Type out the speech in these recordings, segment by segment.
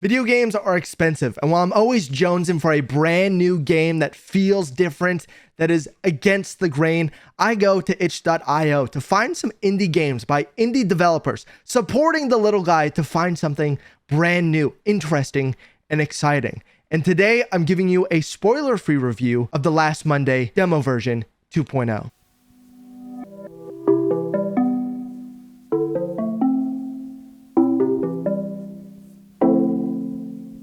Video games are expensive, and while I'm always jonesing for a brand new game that feels different, that is against the grain, I go to itch.io to find some indie games by indie developers, supporting the little guy to find something brand new, interesting, and exciting. And today, I'm giving you a spoiler-free review of The Last Monday demo version 2.0.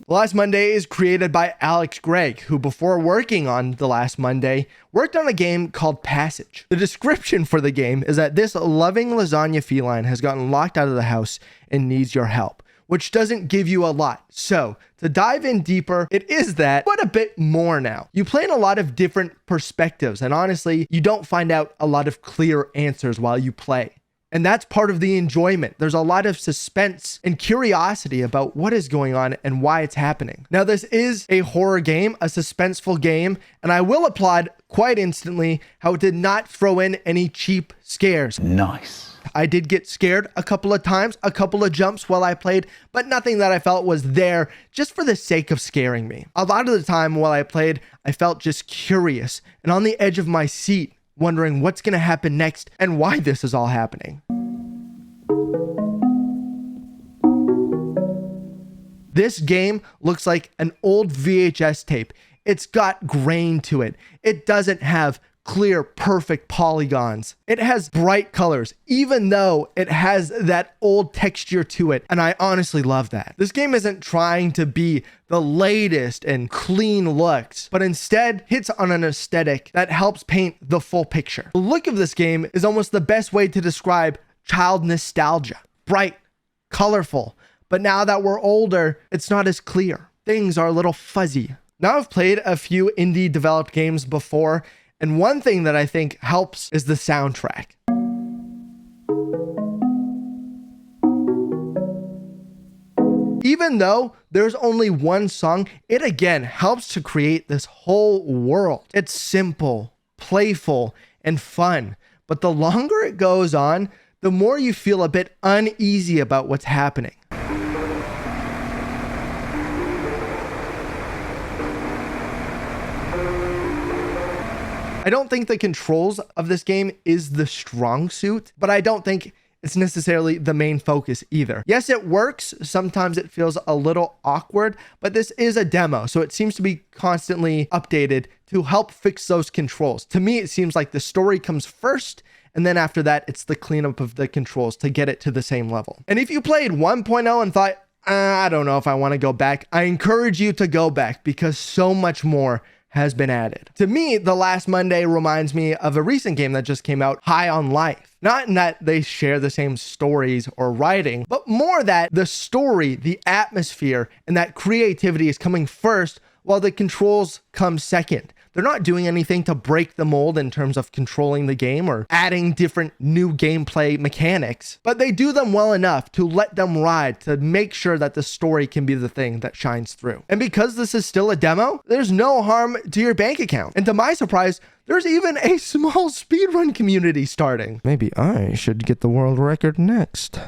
The Last Monday is created by Alex Gregg, who before working on The Last Monday, worked on a game called Passage. The description for the game is that this loving lasagna feline has gotten locked out of the house and needs your help, which doesn't give you a lot. So to dive in deeper, it is that, but a bit more now. You play in a lot of different perspectives, and honestly, you don't find out a lot of clear answers while you play. And that's part of the enjoyment. There's a lot of suspense and curiosity about what is going on and why it's happening. Now, this is a horror game, a suspenseful game, and I will applaud quite instantly how it did not throw in any cheap scares. Nice. I did get scared a couple of times, a couple of jumps while I played, but nothing that I felt was there just for the sake of scaring me. A lot of the time while I played, I felt just curious and on the edge of my seat, wondering what's going to happen next and why this is all happening. This game looks like an old VHS tape. It's got grain to it. It doesn't have clear, perfect polygons. It has bright colors, even though it has that old texture to it. And I honestly love that. This game isn't trying to be the latest and clean looks, but instead hits on an aesthetic that helps paint the full picture. The look of this game is almost the best way to describe child nostalgia. Bright, colorful, but now that we're older, it's not as clear. Things are a little fuzzy. Now I've played a few indie developed games before, and one thing that I think helps is the soundtrack. Even though there's only one song, it again helps to create this whole world. It's simple, playful, and fun. But the longer it goes on, the more you feel a bit uneasy about what's happening. I don't think the controls of this game is the strong suit, but I don't think it's necessarily the main focus either. Yes, it works. Sometimes it feels a little awkward, but this is a demo, so it seems to be constantly updated to help fix those controls. To me, it seems like the story comes first, and then after that, it's the cleanup of the controls to get it to the same level. And if you played 1.0 and thought, I don't know if I want to go back, I encourage you to go back because so much more has been added. To me, The Last Monday reminds me of a recent game that just came out, High on Life. Not in that they share the same stories or writing, but more that the story, the atmosphere, and that creativity is coming first while the controls come second. They're not doing anything to break the mold in terms of controlling the game or adding different new gameplay mechanics, but they do them well enough to let them ride to make sure that the story can be the thing that shines through. And because this is still a demo, there's no harm to your bank account. And to my surprise, there's even a small speedrun community starting. Maybe I should get the world record next.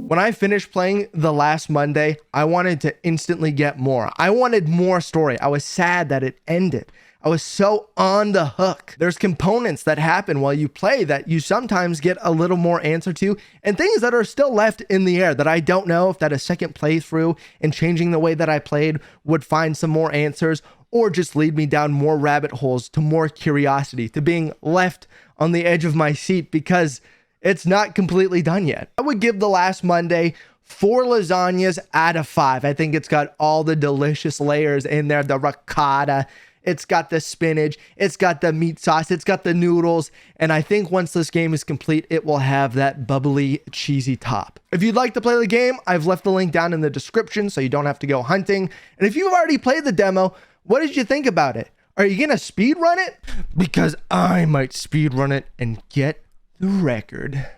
When I finished playing The Last Monday, I wanted to instantly get more. I wanted more story. I was sad that it ended. I was so on the hook. There's components that happen while you play that you sometimes get a little more answer to, and things that are still left in the air that I don't know if that a second playthrough and changing the way that I played would find some more answers or just lead me down more rabbit holes to more curiosity, to being left on the edge of my seat because it's not completely done yet. I would give The Last Monday 4 lasagnas out of 5. I think it's got all the delicious layers in there, the ricotta, it's got the spinach, it's got the meat sauce, it's got the noodles, and I think once this game is complete, it will have that bubbly, cheesy top. If you'd like to play the game, I've left the link down in the description so you don't have to go hunting. And if you've already played the demo, what did you think about it? Are you gonna speedrun it? Because I might speedrun it and get the record.